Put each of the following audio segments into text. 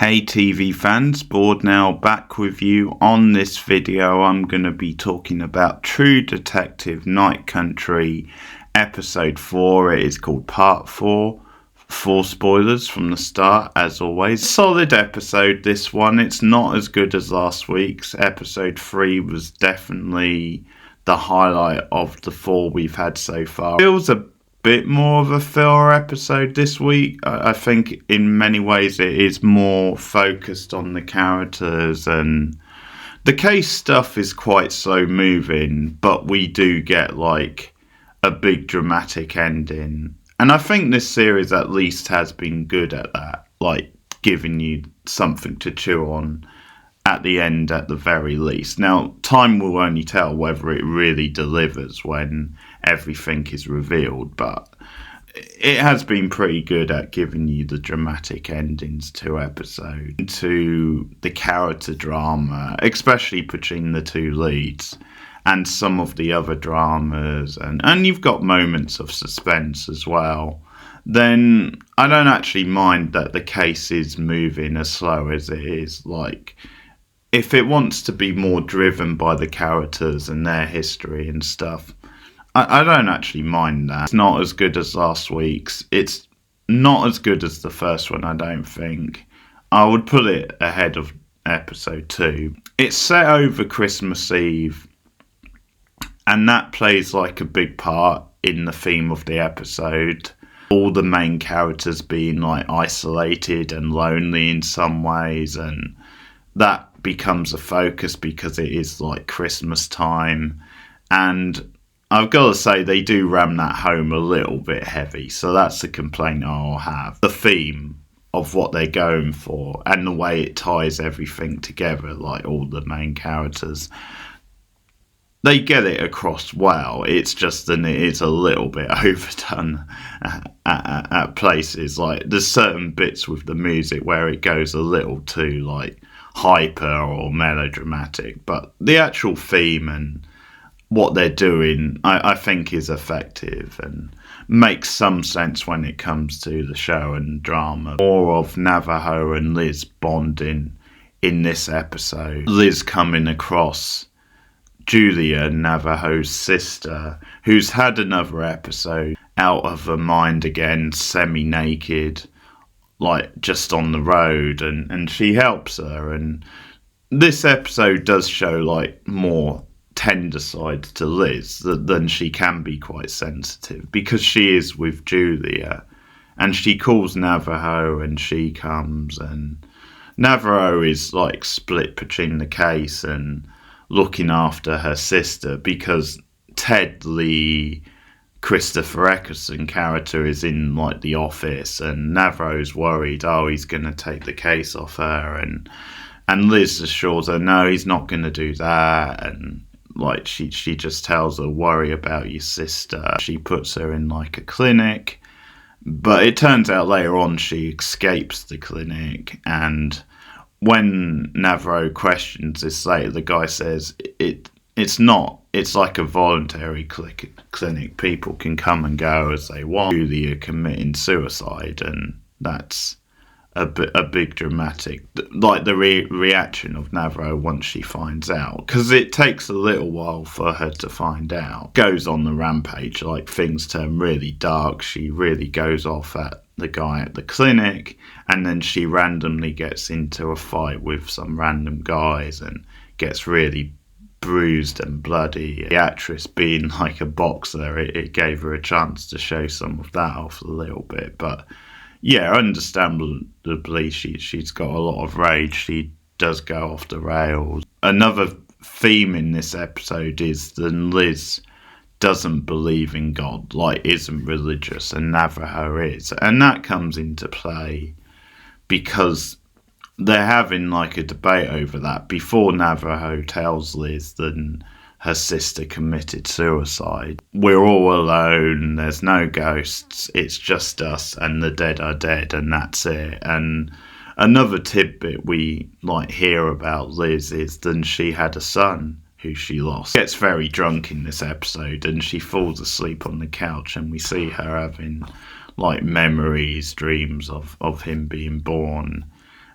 Hey TV fans, Board now back with you. On this video I'm going to be talking about True Detective Night Country episode 4. It is called part 4. Full spoilers from the start as always. Solid episode this one. It's not as good as last week's. Episode 3 was definitely the highlight of the 4 we've had so far. Feels a bit more of a filler episode this week. I think in many ways it is more focused on the characters, and the case stuff is quite slow moving, but we do get like a big dramatic ending, and I think this series at least has been good at that, like giving you something to chew on at the end at the very least. Now, time will only tell whether it really delivers when everything is revealed, but it has been pretty good at giving you the dramatic endings to episodes, to the character drama, especially between the two leads, and some of the other dramas, and you've got moments of suspense as well. Then I don't actually mind that the case is moving as slow as it is. Like, if it wants to be more driven by the characters and their history and stuff, I don't actually mind that. It's not as good as last week's. It's not as good as the first one, I don't think. I would put it ahead of episode 2. It's set over Christmas Eve, and that plays like a big part in the theme of the episode. All the main characters being like isolated and lonely in some ways, and that becomes a focus because it is like Christmas time. And I've got to say, they do ram that home a little bit heavy, so that's a complaint I'll have. The theme of what they're going for and the way it ties everything together, like all the main characters, they get it across well. It's just that it is a little bit overdone at places. Like, there's certain bits with the music where it goes a little too like hyper or melodramatic, but the actual theme and what they're doing, I think is effective and makes some sense when it comes to the show and drama. More of Navajo and Liz bonding in this episode. Liz coming across Julia, Navajo's sister, who's had another episode out of her mind again, semi-naked, like just on the road, and she helps her. And this episode does show like more tender sides to Liz than she can be quite sensitive, because she is with Julia and she calls Navajo and she comes, and Navajo is like split between the case and looking after her sister, because Ted Lee, Christopher Eccleston character, is in like the office, and Navajo's worried, he's going to take the case off her, and Liz assures her, no, he's not going to do that. And like she just tells her, worry about your sister. She puts her in like a clinic, but it turns out later on she escapes the clinic, and when Navajo questions this later, the guy says it's not. It's like a voluntary clinic. People can come and go as they want. Julia committing suicide, and that's a big dramatic, like the reaction of Navajo once she finds out, because it takes a little while for her to find out. Goes on the rampage, like things turn really dark. She really goes off at the guy at the clinic, and then she randomly gets into a fight with some random guys and gets really bruised and bloody. The actress being like a boxer, it gave her a chance to show some of that off a little bit. But yeah, understandably, she's got a lot of rage. She does go off the rails. Another theme in this episode is that Liz doesn't believe in God, like isn't religious, and Navajo is. And that comes into play because they're having like a debate over that before Navajo tells Liz that her sister committed suicide. We're all alone, there's no ghosts, it's just us, and the dead are dead, and that's it. And another tidbit we like hear about Liz is that she had a son who she lost. Gets very drunk in this episode, and she falls asleep on the couch, and we see her having like memories, dreams of him being born.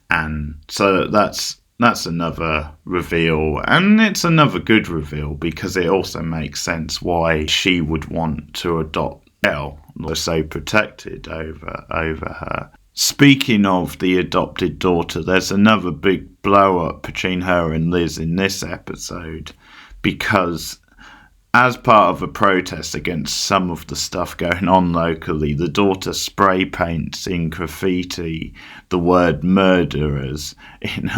And so that's another reveal, and it's another good reveal because it also makes sense why she would want to adopt Elle. They're so protected over her. Speaking of the adopted daughter, there's another big blow up between her and Liz in this episode because, as part of a protest against some of the stuff going on locally, the daughter spray paints in graffiti the word murderers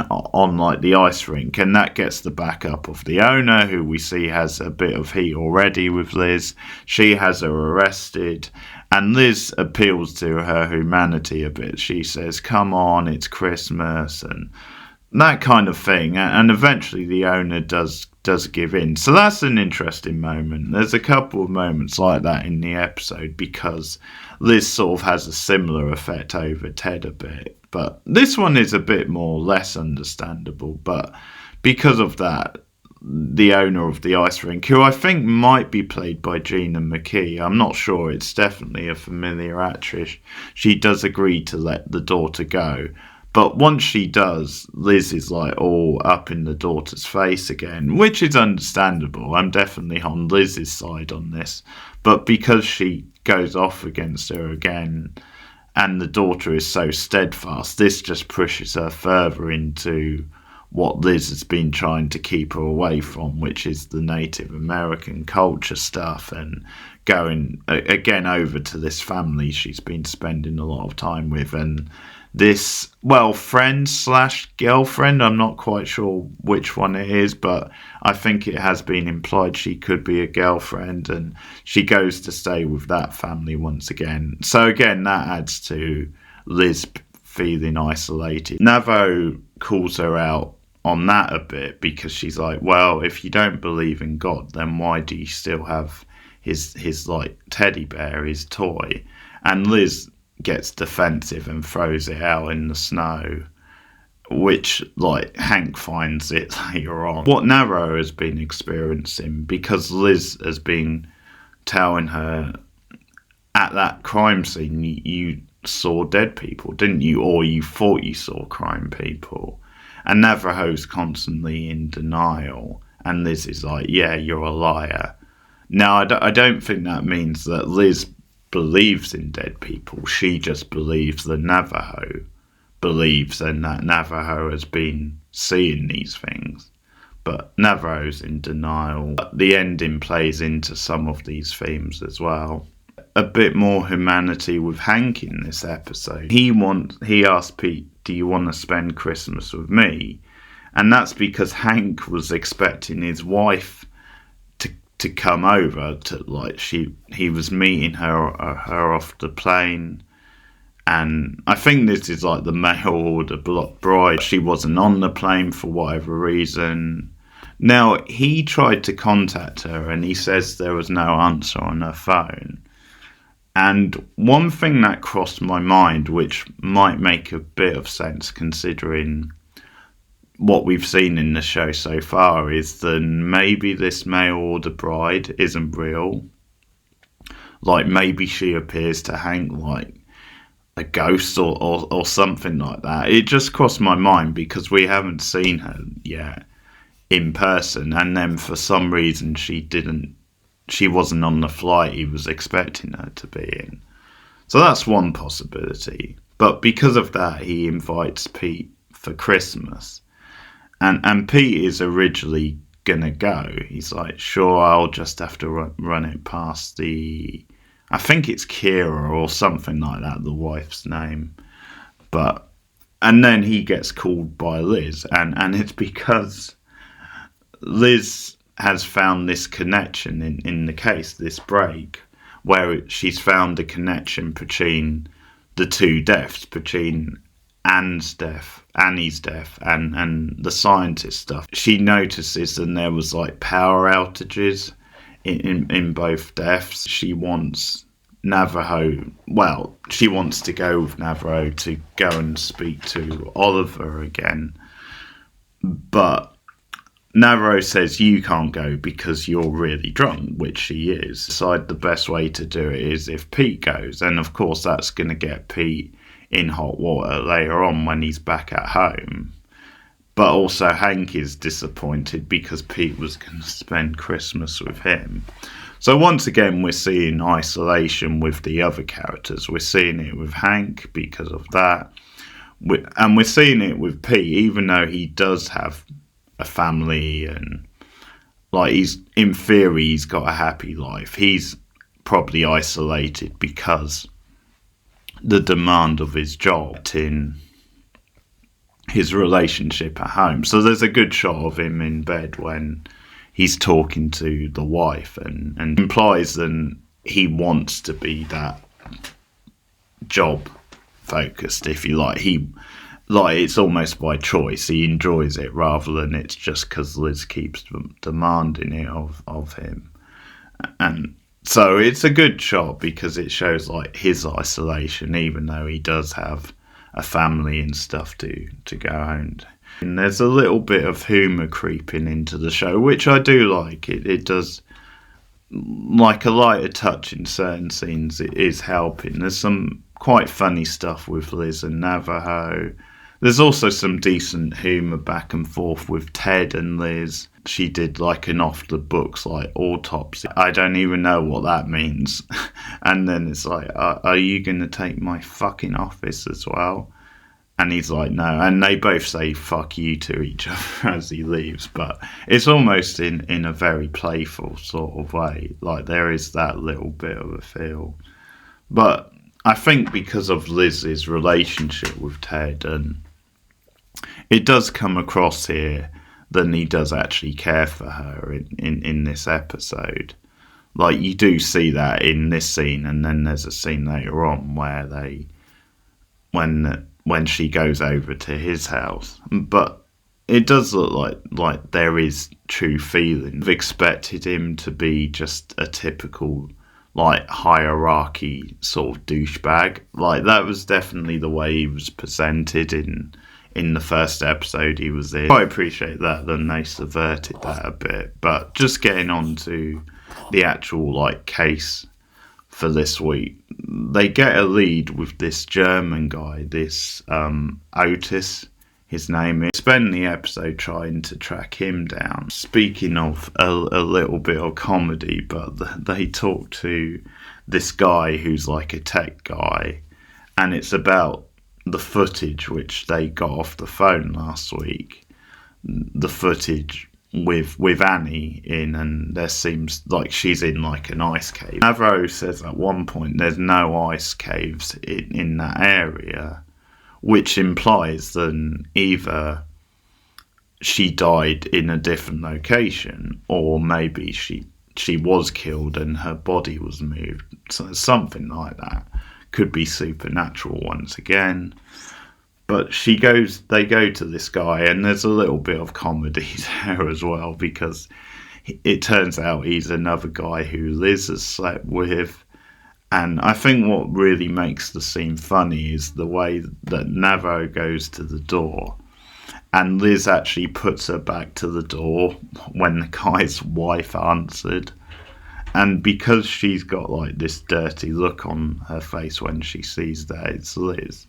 on like the ice rink, and that gets the backup of the owner, who we see has a bit of heat already with Liz. She has her arrested, and Liz appeals to her humanity a bit. She says, "Come on, it's Christmas," and that kind of thing, and eventually the owner does give in. So that's an interesting moment. There's a couple of moments like that in the episode because Liz sort of has a similar effect over Ted a bit, but this one is a bit more less understandable. But because of that, the owner of the ice rink, who I think might be played by Gina McKee, I'm not sure, it's definitely a familiar actress, she does agree to let the daughter go. But once she does, Liz is like all up in the daughter's face again, which is understandable. I'm definitely on Liz's side on this. But because she goes off against her again and the daughter is so steadfast, this just pushes her further into what Liz has been trying to keep her away from, which is the Native American culture stuff, and going again over to this family she's been spending a lot of time with, and this, well, friend slash girlfriend, I'm not quite sure which one it is, but I think it has been implied she could be a girlfriend, and she goes to stay with that family once again. So again, that adds to Liz feeling isolated. Navajo calls her out on that a bit because she's like, well, if you don't believe in God, then why do you still have his like teddy bear, his toy? And Liz gets defensive and throws it out in the snow, which like Hank finds it later on. What Navajo has been experiencing, because Liz has been telling her at that crime scene, you saw dead people, didn't you? Or you thought you saw crime people. And Navajo's constantly in denial, and Liz is like, yeah, you're a liar. Now, I don't think that means that Liz believes in dead people. She just believes the Navajo believes, and that Navajo has been seeing these things. But Navajo's in denial. The ending plays into some of these themes as well. A bit more humanity with Hank in this episode. He asked Pete, do you want to spend Christmas with me? And that's because Hank was expecting his wife to come over to, like, he was meeting her off the plane, and I think this is like the mail order block bride. She wasn't on the plane for whatever reason. Now, he tried to contact her and he says there was no answer on her phone. And one thing that crossed my mind, which might make a bit of sense considering what we've seen in the show so far, is that maybe this mail order bride isn't real. Like, maybe she appears to Hank like a ghost or something like that. It just crossed my mind because we haven't seen her yet in person, and then for some reason she wasn't on the flight he was expecting her to be in. So that's one possibility. But because of that, he invites Pete for Christmas. And Pete is originally going to go. He's like, sure, I'll just have to run it past I think it's Kira or something like that, the wife's name. And then he gets called by Liz. And it's because Liz has found this connection in the case, this break, where she's found a connection between the two deaths, between Annie's death and the scientist stuff. She notices that there was like power outages in both deaths. She wants she wants to go with Navajo to go and speak to Oliver again, but Navajo says you can't go because you're really drunk, which she is. Decide the best way to do it is if Pete goes, and of course that's going to get Pete in hot water later on when he's back at home. But also Hank is disappointed because Pete was going to spend Christmas with him. So once again, we're seeing isolation with the other characters. We're seeing it with Hank because of that. And we're seeing it with Pete, even though he does have a family and, like, in theory, he's got a happy life. He's probably isolated because the demand of his job in his relationship at home. So there's a good shot of him in bed when he's talking to the wife and implies that he wants to be that job focused, if you like. It's almost by choice. He enjoys it rather than it's just because Liz keeps demanding it of him. And so it's a good shot because it shows like his isolation, even though he does have a family and stuff to go home to. And there's a little bit of humour creeping into the show, which I do like. It does, like, a lighter touch in certain scenes. It is helping. There's some quite funny stuff with Liz and Navajo. There's also some decent humour back and forth with Ted and Liz. She did like an off the books like autopsy. I don't even know what that means. And then it's like, are you going to take my fucking office as well? And he's like, no. And they both say fuck you to each other as he leaves. But it's almost in a very playful sort of way. Like, there is that little bit of a feel. But I think because of Liz's relationship with Ted, and it does come across here that he does actually care for her in this episode. Like, you do see that in this scene, and then there's a scene later on where when she goes over to his house. But it does look like there is true feeling. I've expected him to be just a typical, like, hierarchy sort of douchebag. Like, that was definitely the way he was presented in the first episode he was in. I appreciate that, then they subverted that a bit. But just getting on to the actual, like, case for this week, they get a lead with this German guy, this Otis, his name is. Spend the episode trying to track him down. Speaking of a little bit of comedy, but they talk to this guy who's like a tech guy, and it's about the footage which they got off the phone last week. The footage with Annie in, and there seems like she's in like an ice cave. Navarro says at one point there's no ice caves in that area, which implies that either she died in a different location, or maybe she was killed and her body was moved. So something like that. Could be supernatural once again. But they go to this guy, and there's a little bit of comedy there as well, because it turns out he's another guy who Liz has slept with. And I think what really makes the scene funny is the way that Navo goes to the door, and Liz actually puts her back to the door when the guy's wife answered. And because she's got like this dirty look on her face when she sees that it's Liz,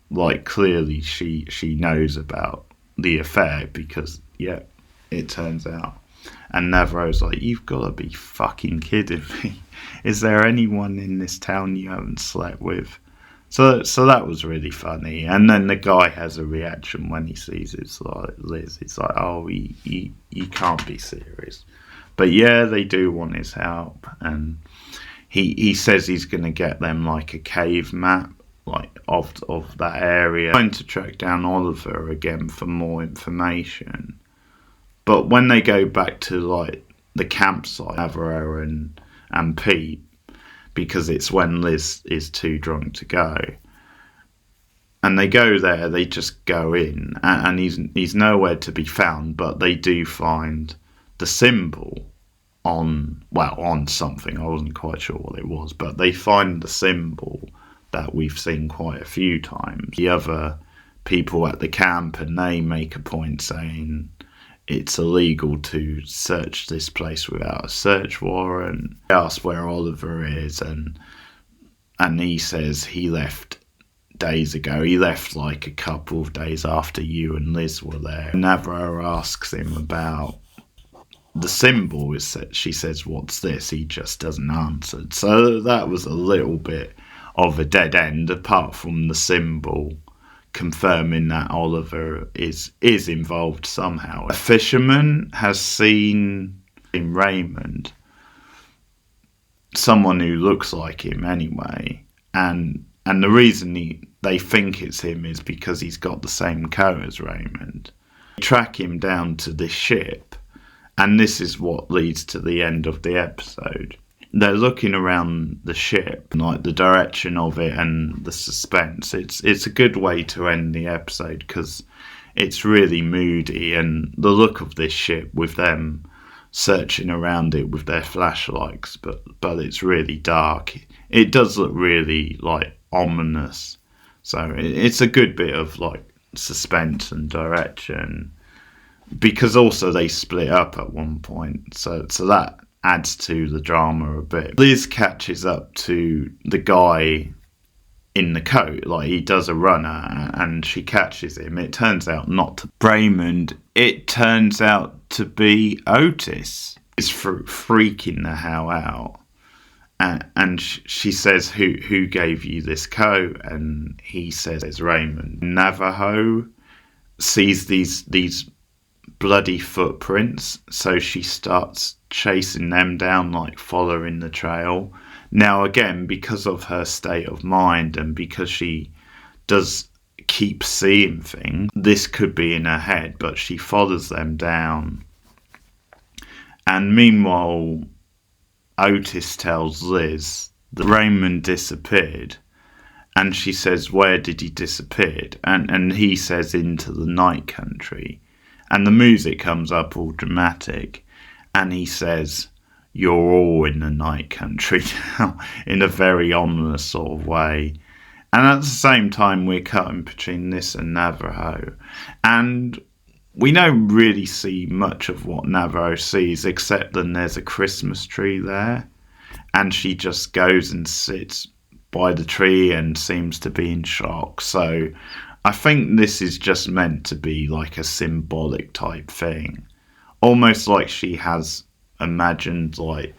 like, clearly she knows about the affair, because, yeah, it turns out. And Navarro's like, you've got to be fucking kidding me. Is there anyone in this town you haven't slept with? So that was really funny. And then the guy has a reaction when he sees it's like Liz. It's like, oh, you can't be serious. But yeah, they do want his help. And he says he's going to get them like a cave map, like of that area. Trying to track down Oliver again for more information. But when they go back to like the campsite, Navarro and Pete, because it's when Liz is too drunk to go, and they go there, they just go in, and he's nowhere to be found. But they do find the symbol on something. I wasn't quite sure what it was, but they find the symbol that we've seen quite a few times. The other people at the camp, and they make a point saying it's illegal to search this place without a search warrant. They ask where Oliver is, and he says he left days ago. He left like a couple of days after you and Liz were there. Navarro asks him about the symbol. She says, "What's this?" He just doesn't answer. So that was a little bit of a dead end, apart from the symbol confirming that Oliver is involved somehow. A fisherman has seen in Raymond someone who looks like him anyway, and the reason they think it's him is because he's got the same coat as Raymond. They track him down to this ship, and this is what leads to the end of the episode. They're looking around the ship, like the direction of it and the suspense. It's a good way to end the episode because it's really moody, and the look of this ship with them searching around it with their flashlights, but it's really dark. It does look really like ominous. So it's a good bit of like suspense and direction, because also they split up at one point. So that adds to the drama a bit. Liz catches up to the guy in the coat, like he does a runner, and she catches him. It turns out not to Raymond, it turns out to be Otis. He's freaking the hell out, and she says, who gave you this coat? And he says it's Raymond. Navajo sees these bloody footprints, so she starts chasing them down, like following the trail. Now again, because of her state of mind and because she does keep seeing things, this could be in her head, but she follows them down. And meanwhile, Otis tells Liz that Raymond disappeared, and she says, where did he disappear? And he says, into the night country. And the music comes up all dramatic, and he says, you're all in the night country now, in a very ominous sort of way. And at the same time, we're cutting between this and Navajo. And we don't really see much of what Navajo sees, except that there's a Christmas tree there. And she just goes and sits by the tree and seems to be in shock. So I think this is just meant to be like a symbolic type thing. Almost like she has imagined like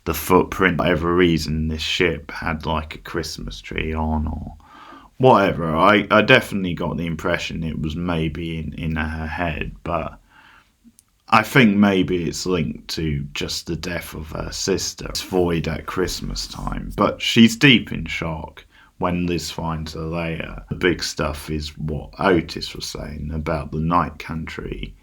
the footprint, for whatever reason this ship had like a Christmas tree on or whatever. I definitely got the impression it was maybe in her head, but I think maybe it's linked to just the death of her sister. It's void at Christmas time, but she's deep in shock when Liz finds her later. The big stuff is what Otis was saying about the night country.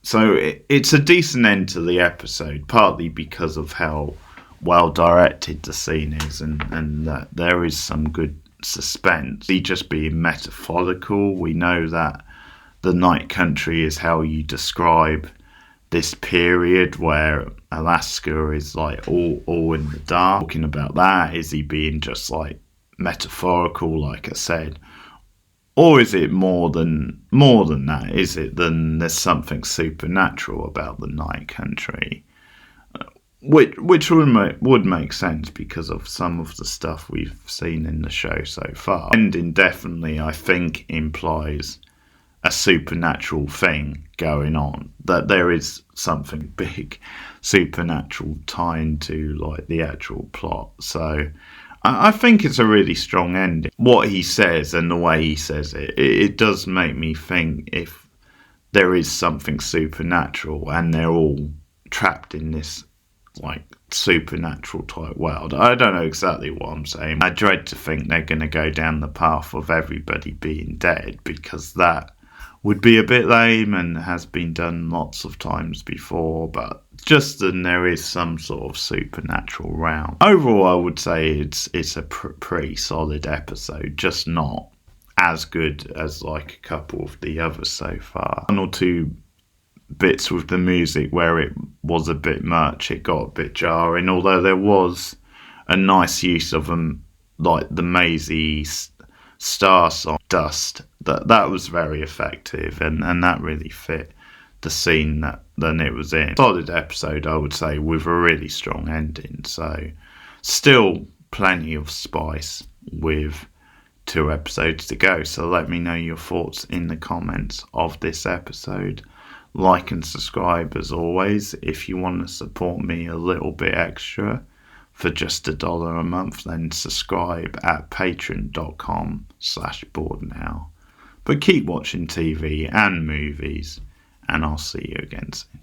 So it's a decent end to the episode, partly because of how well directed the scene is, and that there is some good suspense. He just being metaphorical. We know that the night country is how you describe this period where Alaska is like all in the dark. Talking about that, is he being just like metaphorical, like I said? Or is it more than that? Is it then there's something supernatural about the night country? Which would make sense because of some of the stuff we've seen in the show so far. Ending definitely, I think, implies a supernatural thing going on. That there is something big supernatural tying to like the actual plot. So I think it's a really strong ending. What he says and the way he says it does make me think if there is something supernatural and they're all trapped in this like supernatural type world. I don't know exactly what I'm saying. I dread to think they're going to go down the path of everybody being dead, because that would be a bit lame and has been done lots of times before, but just then there is some sort of supernatural realm. Overall, I would say it's a pretty solid episode, just not as good as like a couple of the others so far. One or two bits with the music where it was a bit much, it got a bit jarring, although there was a nice use of them, like the Maisie Star song, Dust. That was very effective, and that really fit the scene that it was in. Solid episode, I would say, with a really strong ending. So still plenty of spice with 2 episodes to go, so let me know your thoughts in the comments of this episode. Like and subscribe as always. If you want to support me a little bit extra for just $1 a month, then subscribe at patreon.com/borednow. But keep watching TV and movies, and I'll see you again soon.